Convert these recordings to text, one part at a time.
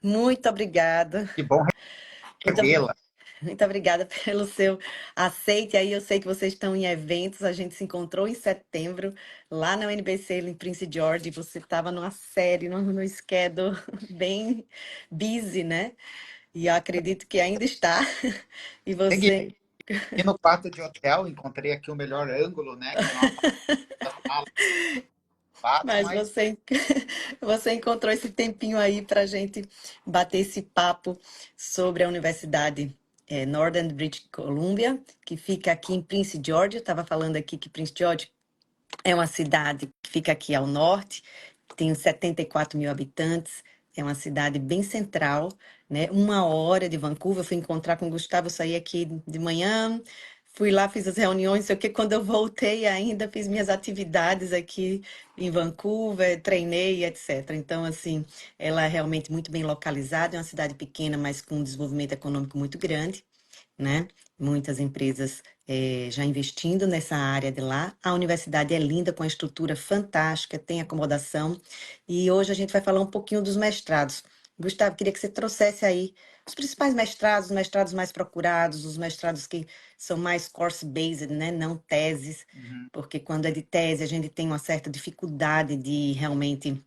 Muito obrigada. Que bom Muito, revê-la. muito obrigada pelo seu aceite. Aí eu sei que vocês estão em eventos. A gente se encontrou em setembro, lá na UNBC, em Prince George. Você estava numa série, no schedule bem busy, né? E eu acredito que ainda está. E Cheguei você. aqui no quarto de hotel, encontrei aqui o melhor ângulo, né? Que não fala, Mas mas você encontrou esse tempinho aí para a gente bater esse papo sobre a Universidade Northern British Columbia, que fica aqui em Prince George. Eu estava falando aqui que Prince George é uma cidade que fica aqui ao norte, tem 74 mil habitantes, é uma cidade bem central, né? 1 hora de Vancouver. Eu fui encontrar com o Gustavo, saí aqui de manhã, fui lá, fiz as reuniões, sei o que, quando eu voltei ainda fiz minhas atividades aqui em Vancouver, treinei, etc. Então, assim, ela é realmente muito bem localizada, é uma cidade pequena, mas com um desenvolvimento econômico muito grande, né? Muitas empresas já investindo nessa área de lá. A universidade é linda, com a estrutura fantástica, tem acomodação. E hoje a gente vai falar um pouquinho dos mestrados. Gustavo, queria que você trouxesse aí os principais mestrados, os mestrados mais procurados, os mestrados que são mais course-based, né? Não teses, uhum, porque quando é de tese a gente tem uma certa dificuldade de realmente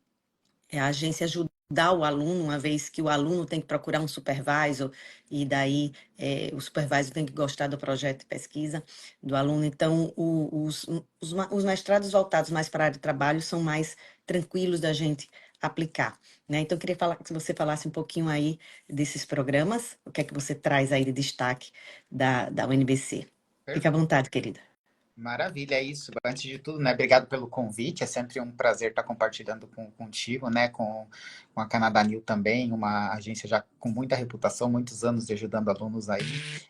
a agência ajudar o aluno, uma vez que o aluno tem que procurar um supervisor, e daí o supervisor tem que gostar do projeto de pesquisa do aluno. Então, os mestrados voltados mais para a área de trabalho são mais tranquilos da gente aplicar, né? Então, eu queria falar que você falasse um pouquinho aí desses programas, o que é que você traz aí de destaque da UNBC. Fica à perfeito. vontade, querida. Maravilha, é isso. Antes de tudo, né, obrigado pelo convite. É sempre um prazer estar compartilhando contigo, né, com a Canadá New também, uma agência já com muita reputação, muitos anos de ajudando alunos aí,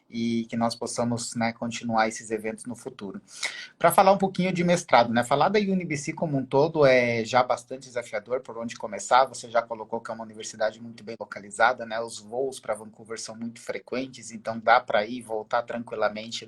e que nós possamos, né, continuar esses eventos no futuro. Para falar um pouquinho de mestrado, né? Falar da UniBC como um todo é já bastante desafiador por onde começar. Você já colocou que é uma universidade muito bem localizada, né? Os voos para Vancouver são muito frequentes, então dá para ir e voltar tranquilamente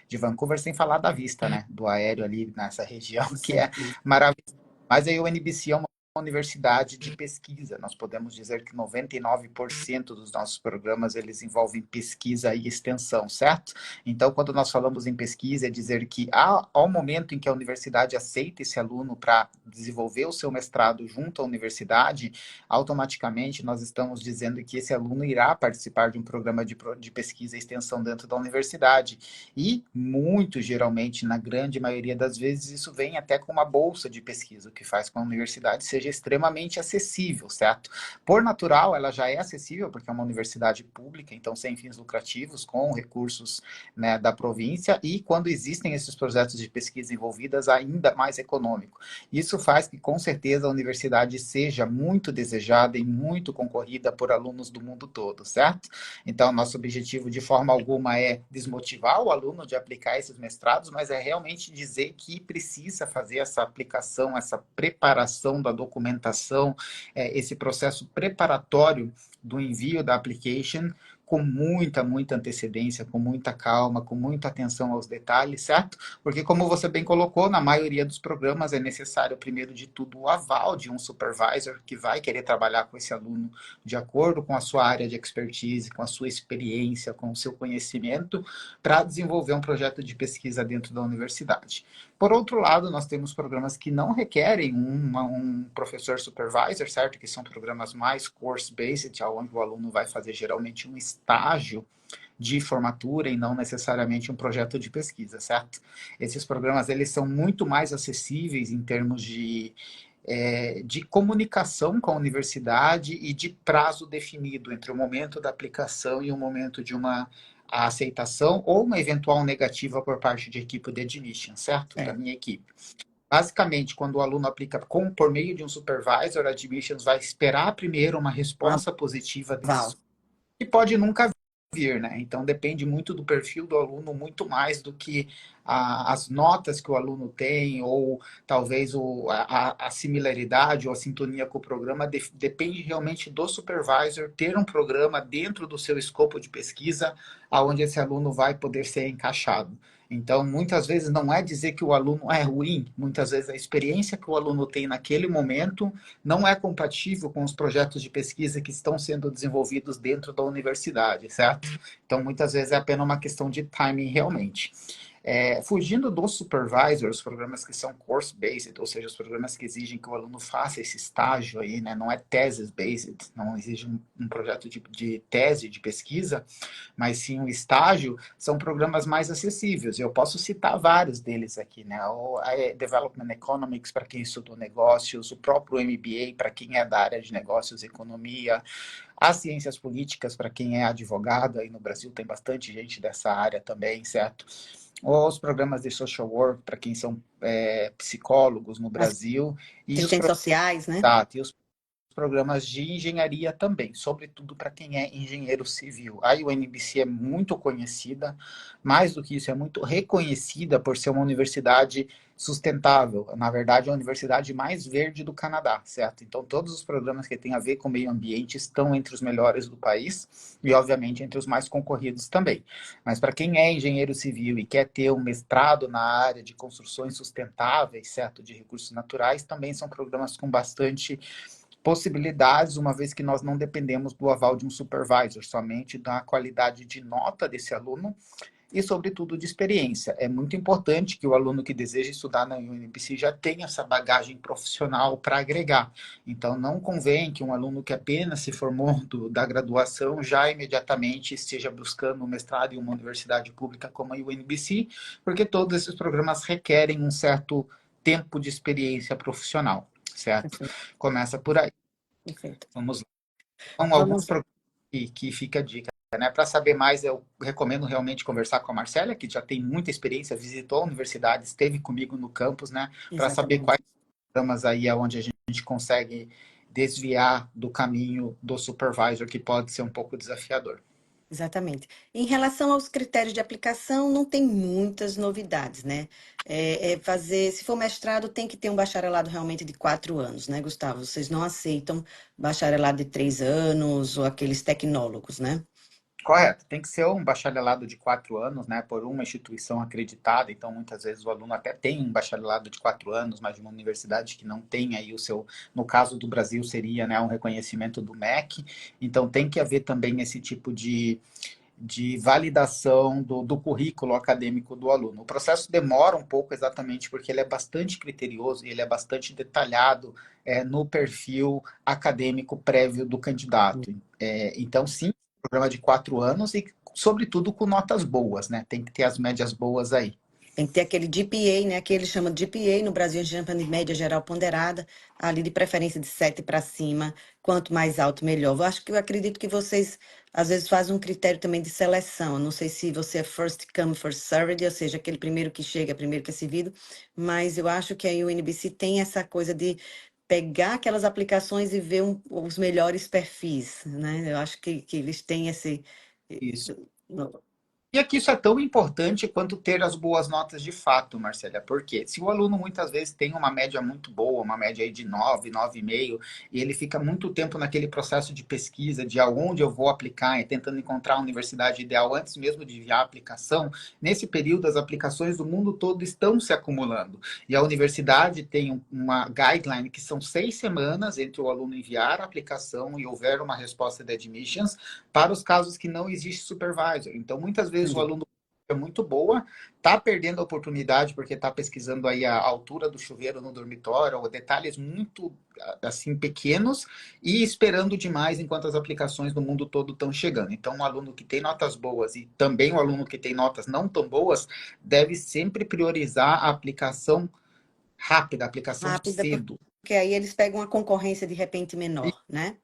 de Vancouver, sem falar da vista, né? Do aéreo ali nessa região, Com que é certeza. maravilhoso. Mas a UNBC é uma universidade de pesquisa. Nós podemos dizer que 99% dos nossos programas eles envolvem pesquisa e extensão, certo? Então, quando nós falamos em pesquisa, é dizer que ao momento em que a universidade aceita esse aluno para desenvolver o seu mestrado junto à universidade, automaticamente nós estamos dizendo que esse aluno irá participar de um programa de pesquisa e extensão dentro da universidade. E, muito geralmente, na grande maioria das vezes, isso vem até com uma bolsa de pesquisa, o que faz com que a universidade seja extremamente acessível, certo? Por natural, ela já é acessível, porque é uma universidade pública, então sem fins lucrativos, com recursos, né, da província, e quando existem esses projetos de pesquisa envolvidas, ainda mais econômico. Isso faz que, com certeza, a universidade seja muito desejada e muito concorrida por alunos do mundo todo, certo? Então, nosso objetivo, de forma alguma, é desmotivar o aluno de aplicar esses mestrados, mas é realmente dizer que precisa fazer essa aplicação, essa preparação da documentação, esse processo preparatório do envio da application, com muita antecedência, com muita calma, com muita atenção aos detalhes, certo? Porque, como você bem colocou, na maioria dos programas é necessário, primeiro de tudo, o aval de um supervisor que vai querer trabalhar com esse aluno de acordo com a sua área de expertise, com a sua experiência, com o seu conhecimento, para desenvolver um projeto de pesquisa dentro da universidade. Por outro lado, nós temos programas que não requerem um professor supervisor, certo? Que são programas mais course-based, onde o aluno vai fazer geralmente um estágio de formatura e não necessariamente um projeto de pesquisa, certo? Esses programas eles são muito mais acessíveis em termos de comunicação com a universidade e de prazo definido entre o momento da aplicação e o momento de uma aceitação ou uma eventual negativa por parte de equipe de admission, certo? Da É. minha equipe. Basicamente, quando o aluno aplica por meio de um supervisor, a admissions vai esperar primeiro uma Um resposta positiva aval. desse e pode nunca vir, né? Então depende muito do perfil do aluno, muito mais do que as notas que o aluno tem, ou talvez a similaridade ou a sintonia com o programa, depende realmente do supervisor ter um programa dentro do seu escopo de pesquisa, aonde esse aluno vai poder ser encaixado. Então, muitas vezes não é dizer que o aluno é ruim, muitas vezes a experiência que o aluno tem naquele momento não é compatível com os projetos de pesquisa que estão sendo desenvolvidos dentro da universidade, certo? Então, muitas vezes é apenas uma questão de timing realmente. Fugindo dos supervisors, os programas que são course-based, ou seja, os programas que exigem que o aluno faça esse estágio aí, né? Não é thesis-based, não exige um projeto de tese, de pesquisa, mas sim um estágio, são programas mais acessíveis. Eu posso citar vários deles aqui, né? O Development Economics, para quem estudou negócios, o próprio MBA, para quem é da área de negócios e economia, as ciências políticas, para quem é advogado, aí no Brasil tem bastante gente dessa área também, certo? Os programas de social work, para quem são psicólogos no Brasil, e os Assistentes sociais, né? e os programas de engenharia também, sobretudo para quem é engenheiro civil. A UNBC é muito conhecida, mais do que isso, é muito reconhecida por ser uma universidade sustentável. Na verdade, é a universidade mais verde do Canadá, certo? Então, todos os programas que têm a ver com o meio ambiente estão entre os melhores do país e, obviamente, entre os mais concorridos também. Mas para quem é engenheiro civil e quer ter um mestrado na área de construções sustentáveis, certo? De recursos naturais, também são programas com bastante possibilidades, uma vez que nós não dependemos do aval de um supervisor, somente da qualidade de nota desse aluno e, sobretudo, de experiência. É muito importante que o aluno que deseja estudar na UNBC já tenha essa bagagem profissional para agregar. Então, não convém que um aluno que apenas se formou da graduação já imediatamente esteja buscando um mestrado em uma universidade pública como a UNBC, porque todos esses programas requerem um certo tempo de experiência profissional, certo? Perfeito, Começa por aí. perfeito. Vamos lá. Então, alguns Vamos lá. programas que fica a dica, né? Para saber mais, eu recomendo realmente conversar com a Marcela, que já tem muita experiência, visitou a universidade, esteve comigo no campus, né? Para saber Exatamente. quais programas aí é onde a gente consegue desviar do caminho do supervisor, que pode ser um pouco desafiador. Exatamente. Em relação aos critérios de aplicação, não tem muitas novidades, né? Se for mestrado, tem que ter um bacharelado realmente de 4 anos, né, Gustavo? Vocês não aceitam bacharelado de 3 anos ou aqueles tecnólogos, né? Correto, tem que ser um bacharelado de 4 anos, né, por uma instituição acreditada. Então, muitas vezes o aluno até tem um bacharelado de 4 anos, mas de uma universidade que não tem aí o seu, no caso do Brasil seria, né, um reconhecimento do MEC. Então, tem que haver também esse tipo de validação do currículo acadêmico do aluno. O processo demora um pouco exatamente porque ele é bastante criterioso e ele é bastante detalhado no perfil acadêmico prévio do candidato. Então, sim, programa de 4 anos e, sobretudo, com notas boas, né? Tem que ter as médias boas aí. Tem que ter aquele GPA, né? Que eles chamam de GPA, no Brasil a gente chama de média geral ponderada, ali de preferência de 7 para cima. Quanto mais alto, melhor. Eu acredito que vocês às vezes fazem um critério também de seleção. Eu não sei se você é first come, first served, ou seja, aquele primeiro que chega, primeiro que é servido, mas eu acho que a UNBC tem essa coisa de pegar aquelas aplicações e ver os melhores perfis, né? Eu acho que eles têm esse. Isso. E aqui isso é tão importante quanto ter as boas notas de fato, Marcela, porque se o aluno muitas vezes tem uma média muito boa, uma média aí de 9, 9,5, e ele fica muito tempo naquele processo de pesquisa, de aonde eu vou aplicar, e tentando encontrar a universidade ideal antes mesmo de enviar a aplicação, nesse período as aplicações do mundo todo estão se acumulando. E a universidade tem uma guideline que são 6 semanas entre o aluno enviar a aplicação e houver uma resposta de admissions, para os casos que não existe supervisor. Então, muitas vezes o Entendi. aluno é muito boa, está perdendo a oportunidade porque está pesquisando aí a altura do chuveiro no dormitório, ou detalhes muito assim pequenos e esperando demais enquanto as aplicações do mundo todo estão chegando. Então, um aluno que tem notas boas e também um aluno que tem notas não tão boas deve sempre priorizar a aplicação rápida, a aplicação Rápida, cedo. porque aí eles pegam uma concorrência de repente menor, né?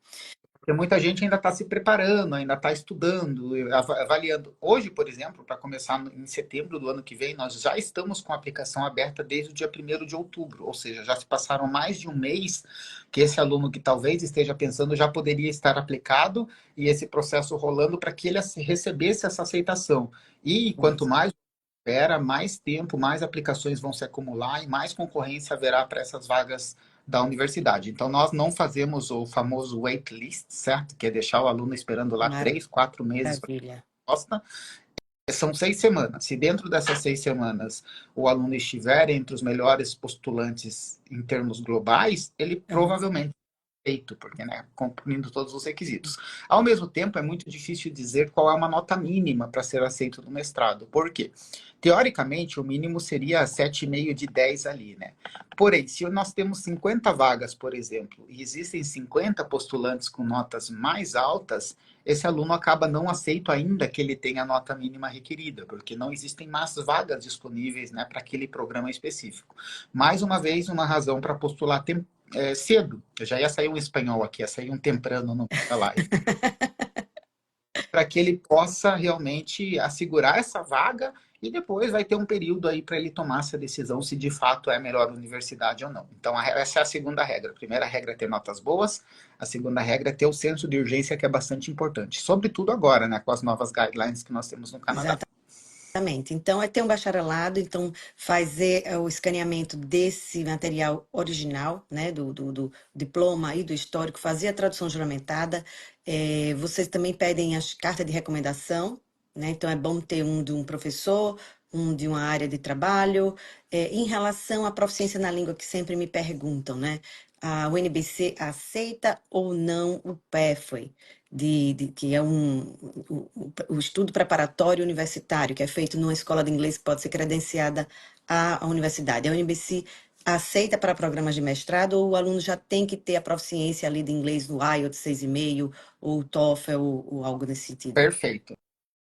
Porque muita gente ainda está se preparando, ainda está estudando, avaliando. Hoje, por exemplo, para começar em setembro do ano que vem, nós já estamos com a aplicação aberta desde o dia 1º de outubro, ou seja, já se passaram mais de um mês que esse aluno que talvez esteja pensando já poderia estar aplicado e esse processo rolando para que ele recebesse essa aceitação. E quanto Isso. mais espera, mais tempo, mais aplicações vão se acumular e mais concorrência haverá para essas vagas da universidade. Então, nós não fazemos o famoso waitlist, certo? Que é deixar o aluno esperando lá 3, 4 meses para a Maravilha. resposta. São 6 semanas. Se dentro dessas 6 semanas o aluno estiver entre os melhores postulantes em termos globais, ele Aham. provavelmente feito, porque, né, cumprindo todos os requisitos. Ao mesmo tempo, é muito difícil dizer qual é uma nota mínima para ser aceito no mestrado. Por quê? Teoricamente, o mínimo seria 7,5 de 10 ali, né? Porém, se nós temos 50 vagas, por exemplo, e existem 50 postulantes com notas mais altas, esse aluno acaba não aceito ainda que ele tenha a nota mínima requerida, porque não existem mais vagas disponíveis, né, para aquele programa específico. Mais uma vez, uma razão para postular cedo. Eu já ia sair um espanhol aqui, ia sair um temprano no meio da live. Para que ele possa realmente assegurar essa vaga e depois vai ter um período aí para ele tomar essa decisão se de fato é a melhor universidade ou não. Então, essa é a segunda regra. A primeira regra é ter notas boas, a segunda regra é ter o senso de urgência, que é bastante importante. Sobretudo agora, né, com as novas guidelines que nós temos no Canadá. Exatamente. Então, é ter um bacharelado, então fazer o escaneamento desse material original, né, do diploma e do histórico, fazer a tradução juramentada. Vocês também pedem as cartas de recomendação, né? Então, é bom ter um de um professor, um de uma área de trabalho. Em relação à proficiência na língua, que sempre me perguntam, né? A UNBC aceita ou não o PEFL? Que é o estudo preparatório universitário, que é feito numa escola de inglês que pode ser credenciada à universidade. A UNBC aceita para programas de mestrado ou o aluno já tem que ter a proficiência ali de inglês no IELTS 6,5 ou TOEFL ou algo nesse sentido? Perfeito.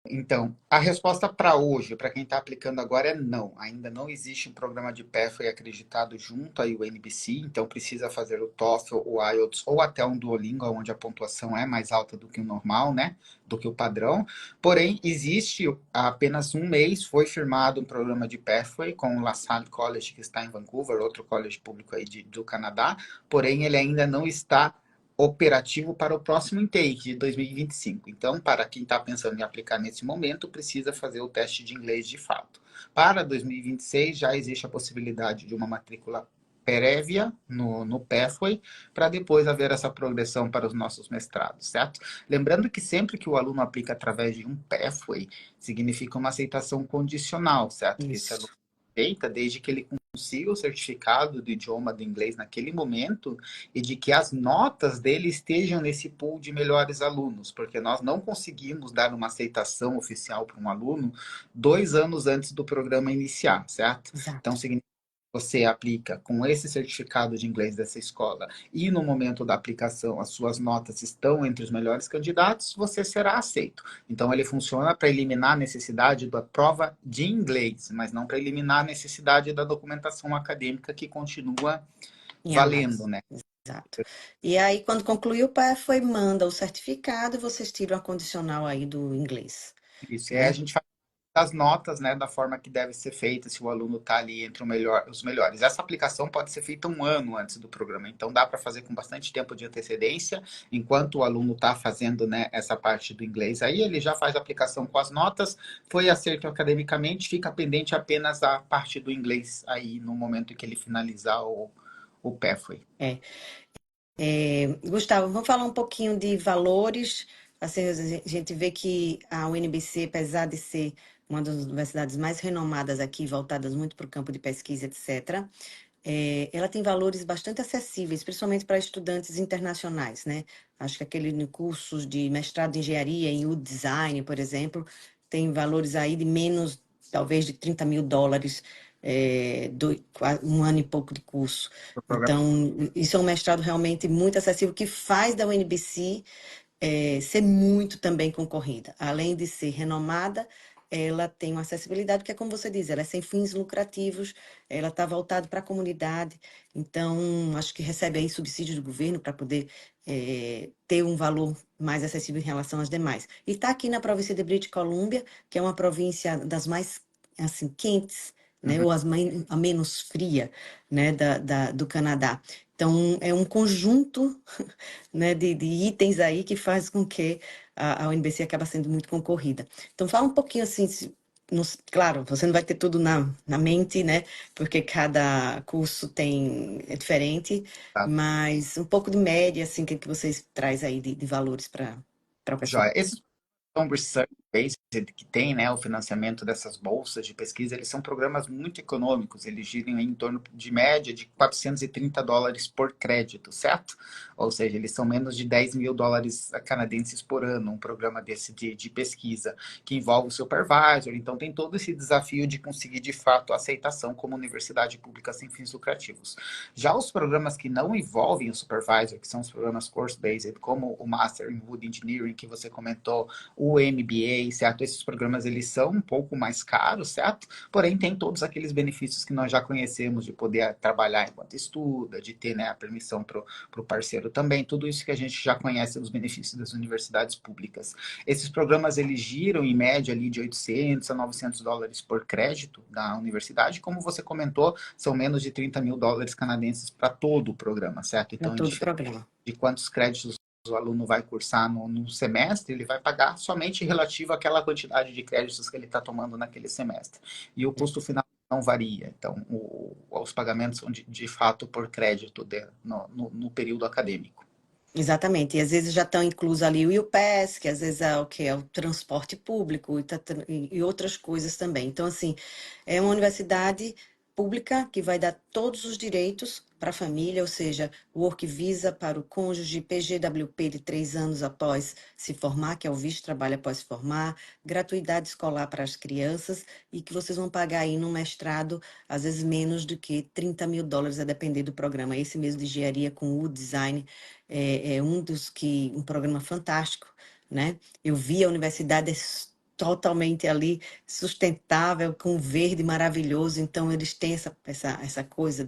Então, a resposta para hoje, para quem está aplicando agora, é não. Ainda não existe um programa de PEFL acreditado junto à UNBC, então precisa fazer o TOEFL, o IELTS ou até um Duolingo, onde a pontuação é mais alta do que o normal, né? Do que o padrão. Porém, existe há apenas um mês, foi firmado um programa de PEFL com o LaSalle College, que está em Vancouver, outro college público aí do Canadá, porém ele ainda não está operativo para o próximo intake de 2025. Então, para quem está pensando em aplicar nesse momento, precisa fazer o teste de inglês de fato. Para 2026, já existe a possibilidade de uma matrícula prévia no Pathway, para depois haver essa progressão para os nossos mestrados, certo? Lembrando que sempre que o aluno aplica através de um Pathway, significa uma aceitação condicional, certo? Que esse aluno Isso, aceita desde que ele consiga o certificado do idioma do inglês naquele momento e de que as notas dele estejam nesse pool de melhores alunos, porque nós não conseguimos dar uma aceitação oficial para um aluno 2 anos antes do programa iniciar, certo? Então, exato. significa que você aplica com esse certificado de inglês dessa escola e no momento da aplicação as suas notas estão entre os melhores candidatos, você será aceito. Então, ele funciona para eliminar a necessidade da prova de inglês, mas não para eliminar a necessidade da documentação acadêmica que continua Em valendo, análise. né? Exato. E aí, quando concluiu o PEFL, manda o certificado e vocês tiram a condicional aí do inglês, Isso. E aí a né? gente faz as notas, né, da forma que deve ser feita, se o aluno está ali entre os melhores. Essa aplicação pode ser feita um ano antes do programa, então dá para fazer com bastante tempo de antecedência, enquanto o aluno está fazendo, né, essa parte do inglês. Aí ele já faz a aplicação com as notas, foi acerto academicamente, fica pendente apenas a parte do inglês aí no momento em que ele finalizar o PEFWay. É. Gustavo, vamos falar um pouquinho de valores. Assim, a gente vê que a UNBC, apesar de ser uma das universidades mais renomadas aqui, voltadas muito para o campo de pesquisa, etc., ela tem valores bastante acessíveis, principalmente para estudantes internacionais, né? Acho que aquele cursos de mestrado em engenharia em U-Design, por exemplo, tem valores aí de menos, talvez, de US$ 30.000, um ano e pouco de curso. Então, isso é um mestrado realmente muito acessível, que faz da UNBC ser muito também concorrida. Além de ser renomada, ela tem uma acessibilidade, que é como você diz, ela é sem fins lucrativos, ela está voltada para a comunidade, então acho que recebe aí subsídios do governo para poder ter um valor mais acessível em relação às demais. E está aqui na província de British Columbia, que é uma província das mais assim quentes, né, Uhum. ou a menos fria, né, do Canadá. Então, é um conjunto, né, de itens aí que faz com que a UNBC acaba sendo muito concorrida. Então, fala um pouquinho assim, claro, você não vai ter tudo na mente, né, porque cada curso é diferente, Tá. mas um pouco de média, assim, que vocês traz aí de valores para o pessoal. Joia. Esses são research-based, que tem, né, o financiamento dessas bolsas de pesquisa, eles são programas muito econômicos, eles giram em torno de média de $430 por crédito, certo? Ou seja, eles são menos de $10.000 canadenses por ano, um programa desse de pesquisa, que envolve o supervisor, então tem todo esse desafio de conseguir, de fato, a aceitação como universidade pública sem fins lucrativos. Já os programas que não envolvem o supervisor, que são os programas course-based, como o Master in Wood Engineering, que você comentou, o MBA, certo? Esses programas, eles são um pouco mais caros, certo? Porém, tem todos aqueles benefícios que nós já conhecemos, de poder trabalhar enquanto estuda, de ter, né, a permissão para o parceiro também, tudo isso que a gente já conhece dos benefícios das universidades públicas. Esses programas, eles giram em média ali de $800 a $900 por crédito da universidade, como você comentou, são menos de $30.000 canadenses para todo o programa, certo? para Então, todo o programa. de quantos créditos o aluno vai cursar no semestre, ele vai pagar somente relativo àquela quantidade de créditos que ele está tomando naquele semestre. E o custo final não varia. Então, os pagamentos são de fato por crédito no período acadêmico. Exatamente, e às vezes já estão inclusos ali o UPass, que às vezes é o que é o transporte público e outras coisas também. Então, assim, é uma universidade pública que vai dar todos os direitos para a família, ou seja, Work Visa para o cônjuge, PGWP de 3 anos após se formar, que é o visto de trabalho após se formar, gratuidade escolar para as crianças e que vocês vão pagar aí no mestrado, às vezes menos do que $30.000, a depender do programa. Esse mesmo de engenharia com o design é um programa fantástico, né? Eu vi a universidade totalmente ali sustentável, com verde maravilhoso, então eles têm essa coisa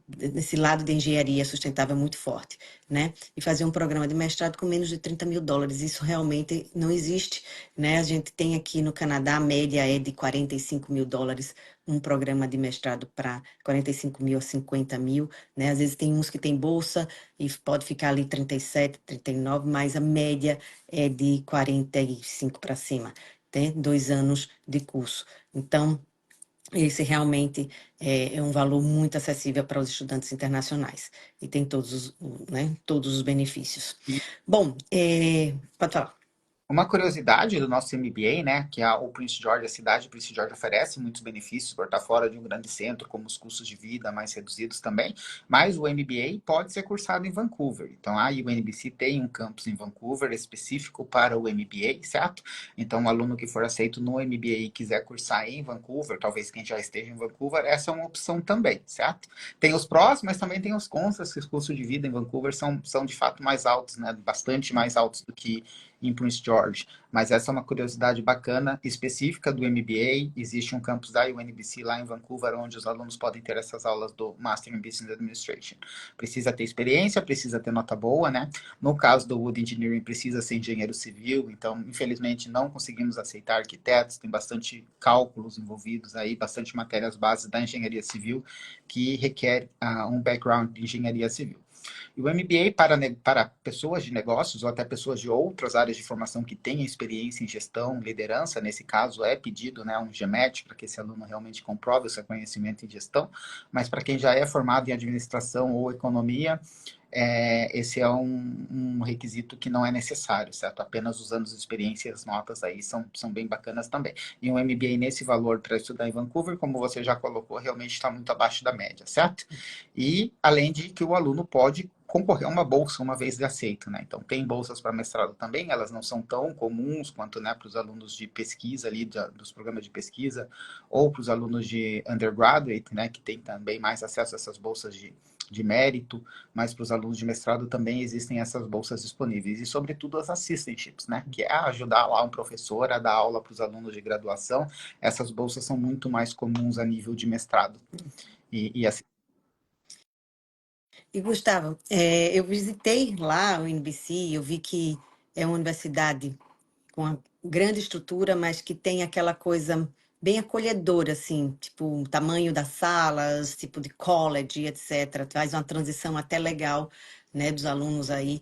desse lado de engenharia sustentável muito forte, né? E fazer um programa de mestrado com menos de $30.000, isso realmente não existe, né? A gente tem aqui no Canadá, a média é de $45.000, um programa de mestrado para 45.000 a 50.000, né? Às vezes tem uns que tem bolsa e pode ficar ali 37, 39, mas a média é de 45 para cima, né? 2 anos de curso. Então, esse realmente é um valor muito acessível para os estudantes internacionais e tem todos os benefícios. E Bom, pode falar. uma curiosidade do nosso MBA, né, que o Prince George, a cidade de Prince George oferece muitos benefícios por estar fora de um grande centro, como os custos de vida mais reduzidos também, mas o MBA pode ser cursado em Vancouver. Então, a UNBC tem um campus em Vancouver específico para o MBA, certo? Então, o aluno que for aceito no MBA e quiser cursar em Vancouver, talvez quem já esteja em Vancouver, essa é uma opção também, certo? Tem os prós, mas também tem os contras, que os custos de vida em Vancouver são de fato mais altos, né? Bastante mais altos do que em Prince George, mas essa é uma curiosidade bacana, específica do MBA. Existe um campus da UNBC lá em Vancouver, onde os alunos podem ter essas aulas do Master in Business Administration. Precisa ter experiência, precisa ter nota boa, né? No caso do Wood Engineering, precisa ser engenheiro civil, então, infelizmente, não conseguimos aceitar arquitetos, tem bastante cálculos envolvidos aí, bastante matérias bases da engenharia civil, que requer um background de engenharia civil. E o MBA para pessoas de negócios ou até pessoas de outras áreas de formação que tenham experiência em gestão, liderança, nesse caso é pedido, né, um GMAT para que esse aluno realmente comprove o seu conhecimento em gestão, mas para quem já é formado em administração ou economia, esse é um requisito que não é necessário, certo? Apenas os anos de experiência e as notas aí são bem bacanas também. E um MBA nesse valor para estudar em Vancouver, como você já colocou, realmente está muito abaixo da média, certo? E além de que o aluno pode concorrer a uma bolsa uma vez aceito, né? Então tem bolsas para mestrado também, elas não são tão comuns quanto, né, para os alunos de pesquisa ali, dos programas de pesquisa, ou para os alunos de undergraduate, né, que tem também mais acesso a essas bolsas de mérito, mas para os alunos de mestrado também existem essas bolsas disponíveis, e sobretudo as assistantships, né, que é ajudar lá um professor a dar aula para os alunos de graduação. Essas bolsas são muito mais comuns a nível de mestrado. E assim. E Gustavo, eu visitei lá o NBC, eu vi que é uma universidade com uma grande estrutura, mas que tem aquela coisa bem acolhedora, assim, tipo o tamanho das salas, tipo de college, etc. Faz uma transição até legal, né, dos alunos aí,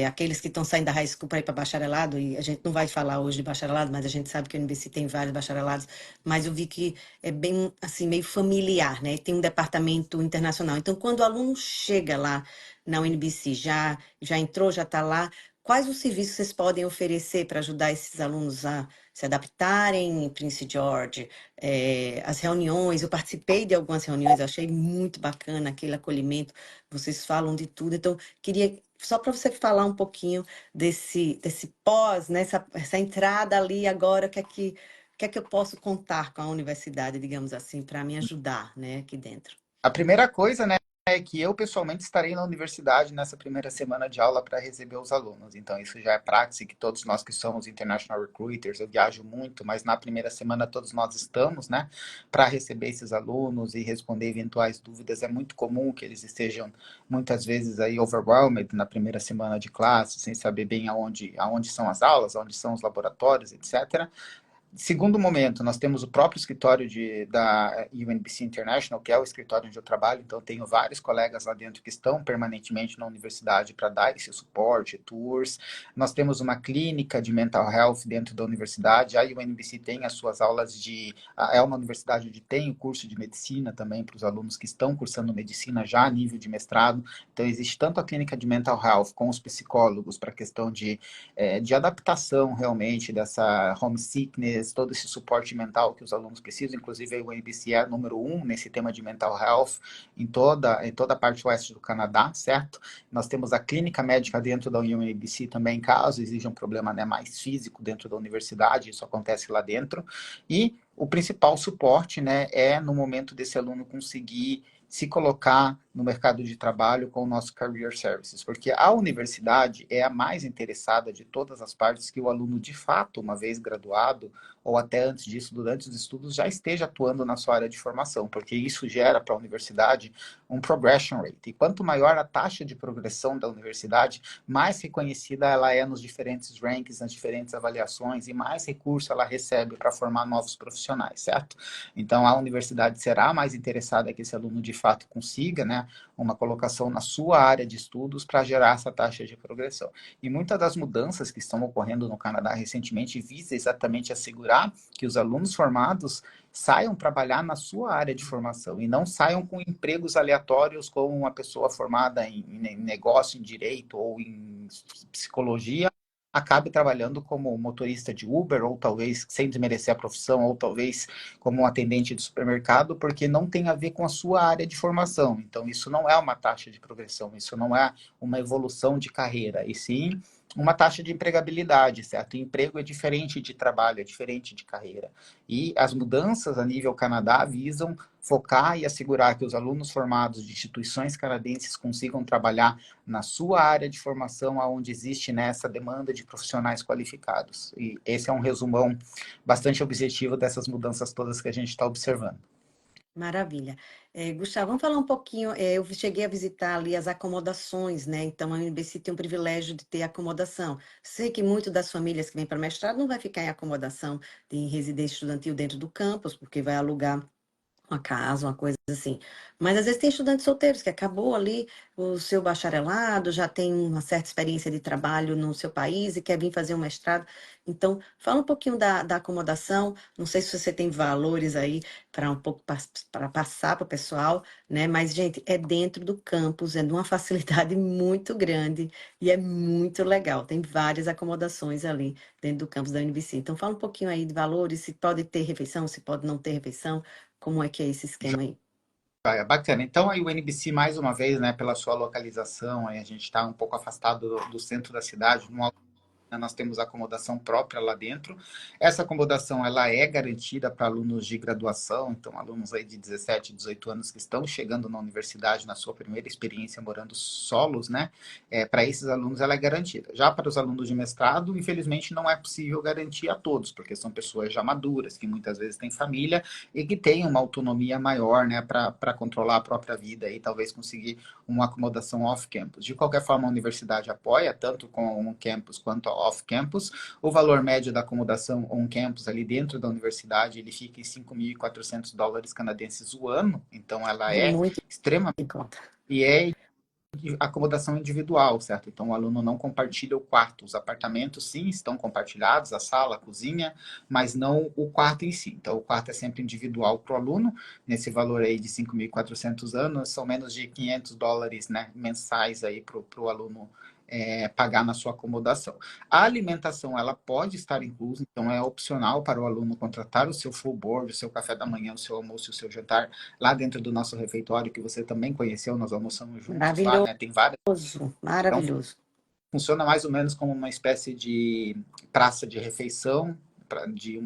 aqueles que estão saindo da high school para ir para bacharelado, e a gente não vai falar hoje de bacharelado, mas a gente sabe que a UNBC tem vários bacharelados, mas eu vi que é bem, assim, meio familiar, né, tem um departamento internacional. Então, quando o aluno chega lá na UNBC, já entrou, já está lá, quais os serviços vocês podem oferecer para ajudar esses alunos a se adaptarem em Prince George? As reuniões, eu participei de algumas reuniões, eu achei muito bacana aquele acolhimento, vocês falam de tudo, então queria só para você falar um pouquinho desse pós, né, essa entrada ali agora, o que é que eu posso contar com a universidade, digamos assim, para me ajudar, né, aqui dentro? A primeira coisa, né, é que eu pessoalmente estarei na universidade nessa primeira semana de aula para receber os alunos. Então, isso já é prática que todos nós que somos international recruiters, eu viajo muito, mas na primeira semana todos nós estamos, né, para receber esses alunos e responder eventuais dúvidas. É muito comum que eles estejam muitas vezes aí overwhelmed na primeira semana de classe, sem saber bem aonde são as aulas, aonde são os laboratórios, etc. Segundo momento, nós temos o próprio escritório da UNBC International, que é o escritório onde eu trabalho, então tenho vários colegas lá dentro que estão permanentemente na universidade para dar esse suporte, tours. Nós temos uma clínica de mental health dentro da universidade, a UNBC tem as suas aulas é uma universidade onde tem o curso de medicina também para os alunos que estão cursando medicina já a nível de mestrado, então existe tanto a clínica de mental health com os psicólogos para a questão de adaptação realmente dessa homesickness, todo esse suporte mental que os alunos precisam, inclusive a UNBC é número 1 nesse tema de mental health em toda a parte oeste do Canadá, certo? Nós temos a clínica médica dentro da UNBC também, caso exija um problema, né, mais físico dentro da universidade, isso acontece lá dentro, e o principal suporte, né, é no momento desse aluno conseguir se colocar no mercado de trabalho com o nosso Career Services, porque a universidade é a mais interessada de todas as partes que o aluno, de fato, uma vez graduado, ou até antes disso, durante os estudos, já esteja atuando na sua área de formação, porque isso gera para a universidade um progression rate. E quanto maior a taxa de progressão da universidade, mais reconhecida ela é nos diferentes rankings, nas diferentes avaliações, e mais recurso ela recebe para formar novos profissionais, certo? Então, a universidade será mais interessada que esse aluno, de fato, consiga, né, uma colocação na sua área de estudos para gerar essa taxa de progressão. E muitas das mudanças que estão ocorrendo no Canadá recentemente visa exatamente assegurar que os alunos formados saiam trabalhar na sua área de formação e não saiam com empregos aleatórios como uma pessoa formada em negócio, em direito ou em psicologia acabe trabalhando como motorista de Uber, ou talvez sem desmerecer a profissão, ou talvez como um atendente de supermercado, porque não tem a ver com a sua área de formação. Então, isso não é uma taxa de progressão, isso não é uma evolução de carreira, e sim uma taxa de empregabilidade, certo? Emprego é diferente de trabalho, é diferente de carreira. E as mudanças a nível Canadá visam focar e assegurar que os alunos formados de instituições canadenses consigam trabalhar na sua área de formação, onde existe nessa demanda de profissionais qualificados. E esse é um resumão bastante objetivo dessas mudanças todas que a gente está observando. Maravilha. Gustavo, vamos falar um pouquinho. Eu cheguei a visitar ali as acomodações, né? Então, a UNBC tem o privilégio de ter acomodação. Sei que muitas das famílias que vêm para mestrado não vai ficar em acomodação, em residência estudantil dentro do campus, porque vai alugar uma casa, uma coisa assim. Mas às vezes tem estudantes solteiros que acabou ali o seu bacharelado, já tem uma certa experiência de trabalho no seu país e quer vir fazer um mestrado. Então, fala um pouquinho da acomodação. Não sei se você tem valores aí para um pouco para passar para o pessoal, né? Mas, gente, é dentro do campus, é de uma facilidade muito grande e é muito legal. Tem várias acomodações ali dentro do campus da UNBC. Então, fala um pouquinho aí de valores, se pode ter refeição, se pode não ter refeição. Como é que é esse esquema aí? É bacana. Então, aí o NBC, mais uma vez, né, pela sua localização, aí a gente está um pouco afastado do centro da cidade, num nós temos acomodação própria lá dentro. Essa acomodação ela é garantida para alunos de graduação, então alunos aí de 17, 18 anos que estão chegando na universidade na sua primeira experiência morando solos, né? Para esses alunos ela é garantida. Já para os alunos de mestrado, infelizmente não é possível garantir a todos, porque são pessoas já maduras, que muitas vezes têm família e que têm uma autonomia maior, né, para controlar a própria vida e talvez conseguir uma acomodação off-campus. De qualquer forma, a universidade apoia, tanto com on-campus quanto off-campus. O valor médio da acomodação on-campus ali dentro da universidade, ele fica em $5.400 canadenses o ano, então ela É é muito extremamente em conta. e é acomodação individual, certo? Então o aluno não compartilha o quarto. Os apartamentos sim estão compartilhados, a sala, a cozinha, mas não o quarto em si. Então o quarto é sempre individual para o aluno. Nesse valor aí de 5.400 anos, são menos de $500, né, mensais aí para o aluno pagar na sua acomodação. A alimentação, ela pode estar inclusa, então é opcional para o aluno contratar o seu full board, o seu café da manhã, o seu almoço, o seu jantar, lá dentro do nosso refeitório, que você também conheceu, nós almoçamos juntos lá, Maravilhoso, né? Tem várias. Então, maravilhoso. funciona mais ou menos como uma espécie de praça de refeição de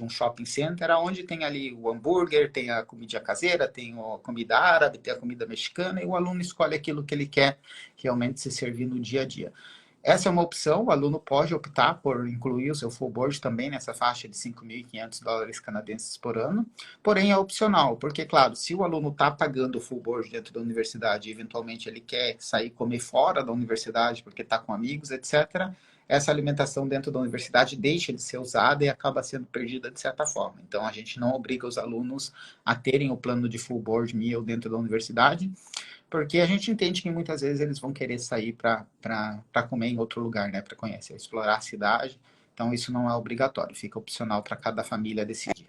um shopping center, onde tem ali o hambúrguer, tem a comida caseira, tem a comida árabe, tem a comida mexicana, e o aluno escolhe aquilo que ele quer realmente se servir no dia a dia. Essa é uma opção, o aluno pode optar por incluir o seu full board também nessa faixa de 5.500 dólares canadenses por ano, porém é opcional, porque, claro, se o aluno está pagando o full board dentro da universidade e eventualmente ele quer sair comer fora da universidade porque está com amigos, etc., essa alimentação dentro da universidade deixa de ser usada e acaba sendo perdida de certa forma. Então, a gente não obriga os alunos a terem o plano de full board meal dentro da universidade, porque a gente entende que muitas vezes eles vão querer sair para comer em outro lugar, né? Para conhecer, explorar a cidade. Então, isso não é obrigatório, fica opcional para cada família decidir.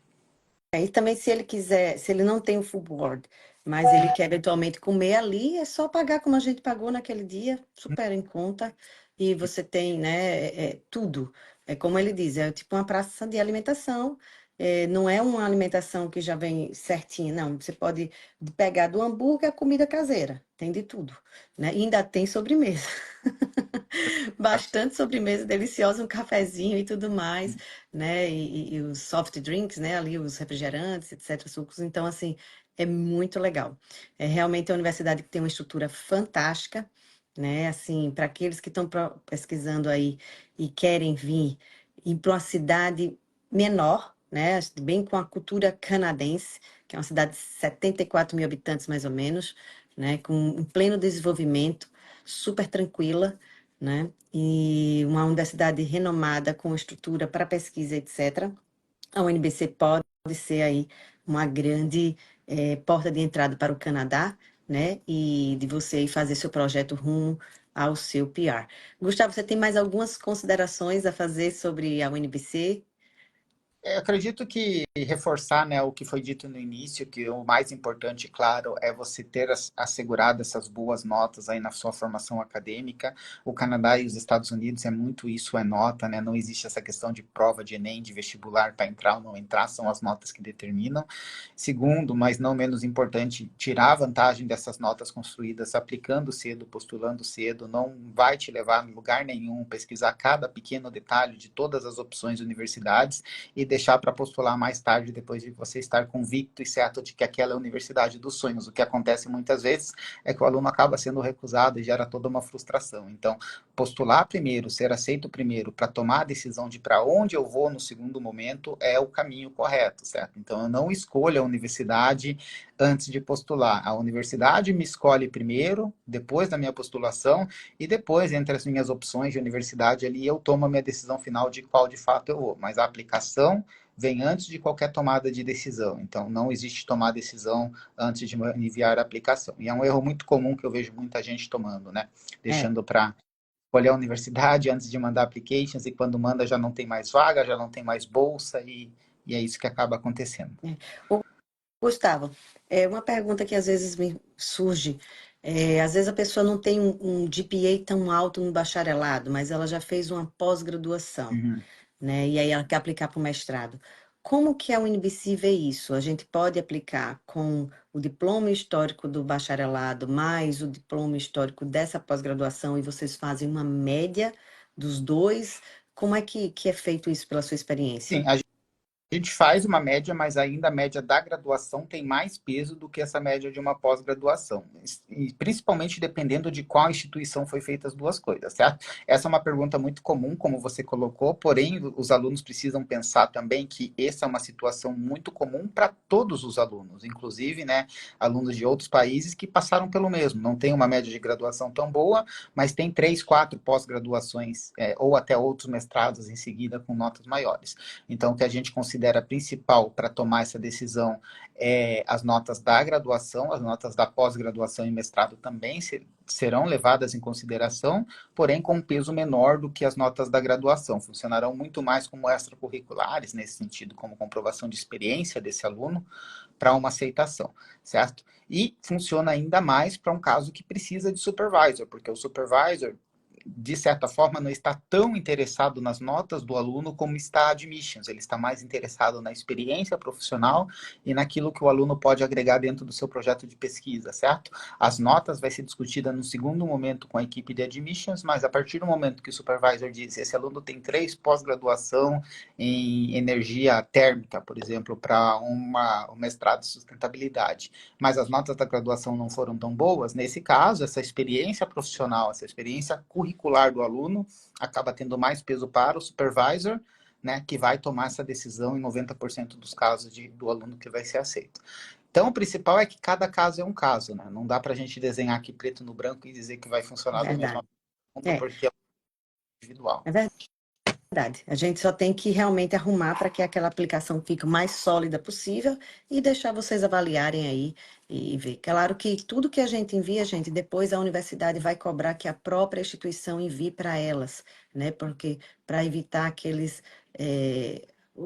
E também, se ele quiser, se ele não tem o full board, mas ele quer eventualmente comer ali, é só pagar como a gente pagou naquele dia, super em conta, e você tem, né, tudo. É como ele diz, é tipo uma praça de alimentação, não é uma alimentação que já vem certinha, não. Você pode pegar do hambúrguer a comida caseira, tem de tudo, né? E ainda tem sobremesa. Bastante sobremesa deliciosa, um cafezinho e tudo mais, né? E os soft drinks, né? Ali os refrigerantes, etc., sucos. Então, assim, é muito legal. É realmente uma universidade que tem uma estrutura fantástica, né? Assim, para aqueles que estão pesquisando aí e querem vir para uma cidade menor, né? Bem com a cultura canadense, que é uma cidade de 74 mil habitantes, mais ou menos, né? Com um pleno desenvolvimento, super tranquila, né? E uma universidade renomada com estrutura para pesquisa, etc. A UNBC pode ser aí uma grande porta de entrada para o Canadá, né? E de você ir fazer seu projeto rumo ao seu PR. Gustavo, você tem mais algumas considerações a fazer sobre a UNBC? Eu acredito que reforçar, né, o que foi dito no início, que o mais importante, claro, é você ter assegurado essas boas notas aí na sua formação acadêmica. O Canadá e os Estados Unidos é muito isso, é nota, né? Não existe essa questão de prova de Enem, de vestibular para entrar ou não entrar, são as notas que determinam. Segundo, mas não menos importante, tirar a vantagem dessas notas construídas aplicando cedo, postulando cedo, não vai te levar a lugar nenhum pesquisar cada pequeno detalhe de todas as opções de universidades e deixar para postular mais tarde, depois de você estar convicto e certo de que aquela é a universidade dos sonhos. O que acontece muitas vezes é que o aluno acaba sendo recusado e gera toda uma frustração. Então, postular primeiro, ser aceito primeiro, para tomar a decisão de para onde eu vou no segundo momento é o caminho correto, certo? Então, eu não escolho a universidade antes de postular. A universidade me escolhe primeiro, depois da minha postulação, e depois, entre as minhas opções de universidade ali, eu tomo a minha decisão final de qual de fato eu vou. Mas a aplicação vem antes de qualquer tomada de decisão. Então, não existe tomar decisão antes de enviar a aplicação. E é um erro muito comum que eu vejo muita gente tomando, né? É, Deixando para escolher a universidade antes de mandar applications e quando manda já não tem mais vaga, já não tem mais bolsa e é isso que acaba acontecendo. é. Ô, Gustavo, uma pergunta que às vezes me surge. Às vezes a pessoa não tem um GPA tão alto no bacharelado, mas ela já fez uma pós-graduação, Uhum. né? E aí ela quer aplicar para o mestrado. Como que a UNBC vê isso? A gente pode aplicar com o diploma histórico do bacharelado mais o diploma histórico dessa pós-graduação e vocês fazem uma média dos dois? Como é que é feito isso pela sua experiência? Sim, a gente faz uma média, mas ainda a média da graduação tem mais peso do que essa média de uma pós-graduação. E principalmente dependendo de qual instituição foi feita as duas coisas, certo? Essa é uma pergunta muito comum, como você colocou, porém, os alunos precisam pensar também que essa é uma situação muito comum para todos os alunos, inclusive, né, alunos de outros países que passaram pelo mesmo. Não tem uma média de graduação tão boa, mas tem 3, 4 pós-graduações, ou até outros mestrados em seguida com notas maiores. Então, o que a gente considera principal para tomar essa decisão é as notas da graduação, as notas da pós-graduação e mestrado também serão levadas em consideração, porém com um peso menor do que as notas da graduação. Funcionarão muito mais como extracurriculares, nesse sentido, como comprovação de experiência desse aluno para uma aceitação, certo? E funciona ainda mais para um caso que precisa de supervisor, porque o supervisor de certa forma, não está tão interessado nas notas do aluno como está a admissions. Ele está mais interessado na experiência profissional e naquilo que o aluno pode agregar dentro do seu projeto de pesquisa, certo? As notas vai ser discutida no segundo momento com a equipe de admissions, mas a partir do momento que o supervisor diz esse aluno tem 3 pós-graduação em energia térmica, por exemplo, para um mestrado de sustentabilidade, mas as notas da graduação não foram tão boas, nesse caso, essa experiência profissional, essa experiência curricular do aluno acaba tendo mais peso para o supervisor, né, que vai tomar essa decisão em 90% dos casos do aluno que vai ser aceito. Então, o principal é que cada caso é um caso, né? Não dá para a gente desenhar aqui preto no branco e dizer que vai funcionar da mesma Verdade. forma, É, porque é individual. é verdade. A gente só tem que realmente arrumar para que aquela aplicação fique o mais sólida possível e deixar vocês avaliarem aí e ver. Claro que tudo que a gente envia, gente, depois a universidade vai cobrar que a própria instituição envie para elas, né? Porque para evitar aqueles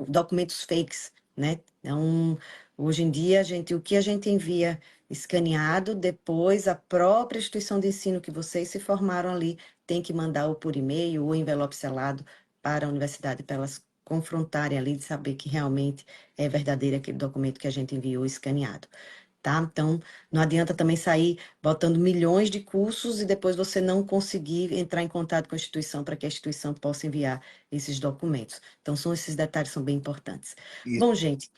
documentos fakes, né? Então, hoje em dia, o que a gente envia escaneado, depois a própria instituição de ensino que vocês se formaram ali tem que mandar ou por e-mail ou envelope selado para a universidade, para elas confrontarem ali de saber que realmente é verdadeiro aquele documento que a gente enviou escaneado, tá? Então, não adianta também sair botando milhões de cursos e depois você não conseguir entrar em contato com a instituição para que a instituição possa enviar esses documentos. Então, esses detalhes são bem importantes. Isso. Bom, gente,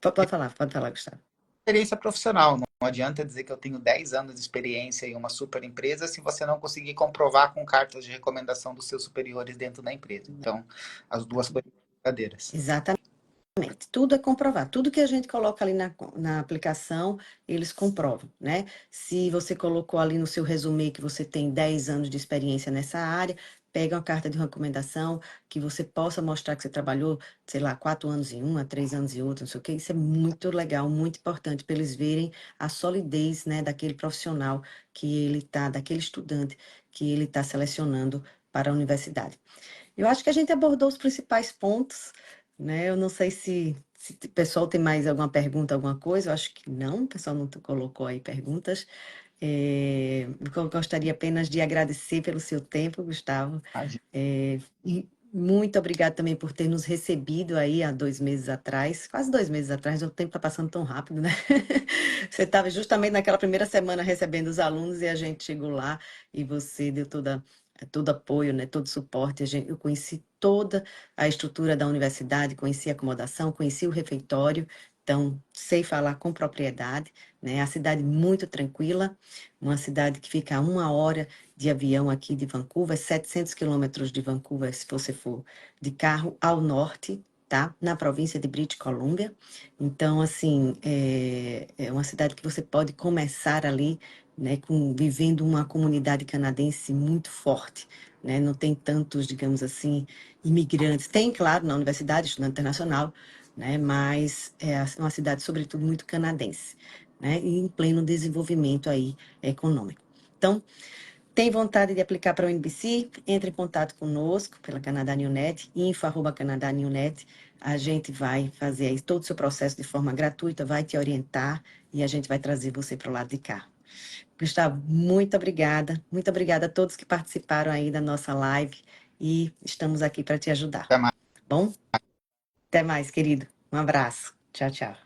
pode falar, Gustavo. Experiência profissional. Não adianta dizer que eu tenho 10 anos de experiência em uma super empresa se você não conseguir comprovar com cartas de recomendação dos seus superiores dentro da empresa. Então, as duas coisas são verdadeiras. Exatamente. Tudo é comprovado. Tudo que a gente coloca ali na aplicação, eles comprovam, né? Se você colocou ali no seu resumê que você tem 10 anos de experiência nessa área, pega uma carta de recomendação que você possa mostrar que você trabalhou, sei lá, 4 anos em uma, 3 anos em outra, não sei o quê. Isso é muito legal, muito importante para eles verem a solidez, né, daquele profissional que ele tá, daquele estudante que ele está selecionando para a universidade. Eu acho que a gente abordou os principais pontos, né? Eu não sei se o pessoal tem mais alguma pergunta, alguma coisa. Eu acho que não, o pessoal não colocou aí perguntas. Eu gostaria apenas de agradecer pelo seu tempo, Gustavo. E muito obrigada também por ter nos recebido aí há 2 meses atrás, quase 2 meses atrás, o tempo está passando tão rápido, né? Você estava justamente naquela primeira semana recebendo os alunos e a gente chegou lá e você deu todo apoio, né? Todo suporte. Eu conheci toda a estrutura da universidade, conheci a acomodação, conheci o refeitório, então sei falar com propriedade, né? A cidade muito tranquila, uma cidade que fica a 1 hora de avião aqui de Vancouver, 700 quilômetros de Vancouver, se você for de carro ao norte, tá? Na província de British Columbia. Então, assim, é uma cidade que você pode começar ali, né, vivendo uma comunidade canadense muito forte, né? Não tem tantos, digamos assim, imigrantes. Tem, claro, na universidade, estudante internacional, né? Mas é uma cidade, sobretudo, muito canadense, né? E em pleno desenvolvimento aí econômico. Então, tem vontade de aplicar para o NBC? Entre em contato conosco pela Canadá Newnet, info@canadaNewnet. A gente vai fazer aí todo o seu processo de forma gratuita, vai te orientar e a gente vai trazer você para o lado de cá. Gustavo, muito obrigada. Muito obrigada a todos que participaram aí da nossa live e estamos aqui para te ajudar. Até mais. Bom? Até mais, querido. Um abraço. Tchau, tchau.